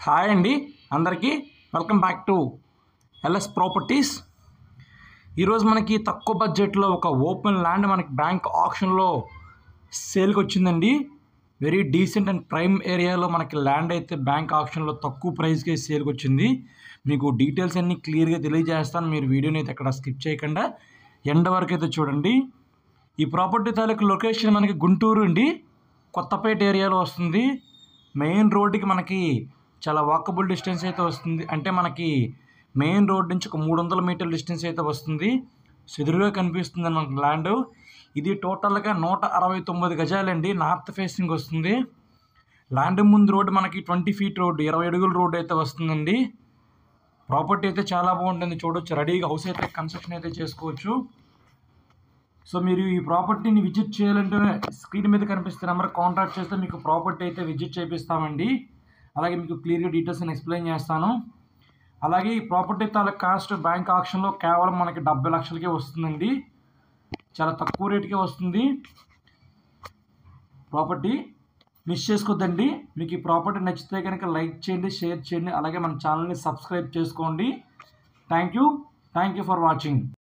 Hi అండి అందరికీ welcome back to LS properties. ఈరోజు మనకి తక్కువ బడ్జెట్లో ఒక ఓపెన్ ల్యాండ్ మనకి బ్యాంక్ ఆప్షన్లో సేల్కి వచ్చిందండి. వెరీ డీసెంట్ అండ్ ప్రైమ్ ఏరియాలో మనకి ల్యాండ్ అయితే బ్యాంక్ ఆప్షన్లో తక్కువ ప్రైస్కి సేల్కి వచ్చింది. మీకు డీటెయిల్స్ అన్నీ క్లియర్గా తెలియజేస్తాను. మీరు వీడియోని అయితే ఎక్కడ స్కిప్ చేయకుండా ఎండ్ వరకు అయితే చూడండి. ఈ ప్రాపర్టీ తాలూకు లొకేషన్ మనకి గుంటూరు అండి, కొత్తపేట ఏరియాలో వస్తుంది. మెయిన్ రోడ్డుకి మనకి చాలా వాకబుల్ డిస్టెన్స్ అయితే వస్తుంది. అంటే మనకి మెయిన్ రోడ్ నుంచి ఒక 300 మీటర్ల డిస్టెన్స్ అయితే వస్తుంది. ఎదురుగా కనిపిస్తుంది మనకి ల్యాండ్. ఇది టోటల్గా 169 గజాలండి. నార్త్ ఫేసింగ్ వస్తుంది. ల్యాండ్ ముందు రోడ్డు మనకి 20 ఫీట్ రోడ్డు, 20 అడుగుల రోడ్డు అయితే వస్తుందండి. ప్రాపర్టీ అయితే చాలా బాగుంటుంది, చూడొచ్చు. రెడీగా హౌస్ అయితే కన్స్ట్రక్షన్ అయితే చేసుకోవచ్చు. సో మీరు ఈ ప్రాపర్టీని విజిట్ చేయాలంటే స్క్రీన్ మీద కనిపిస్తున్న నెంబర్ కాంటాక్ట్ చేస్తే మీకు ప్రాపర్టీ అయితే విజిట్ చేపిస్తామండి. అలాగే మీకు క్లియర్గా డీటెయిల్స్ అని ఎక్స్ప్లెయిన్ చేస్తాను. అలాగే ఈ ప్రాపర్టీ తాలూకు కాస్ట్ బ్యాంక్ ఆప్షన్లో కేవలం మనకి 70 లక్షలకే వస్తుందండి. చాలా తక్కువ రేటుకే వస్తుంది. ప్రాపర్టీ మిస్ చేసుకోవద్దండి. మీకు ఈ ప్రాపర్టీ నచ్చితే కనుక లైక్ చేయండి, షేర్ చేయండి. అలాగే మన ఛానల్ని సబ్స్క్రైబ్ చేసుకోండి. Thank you for watching.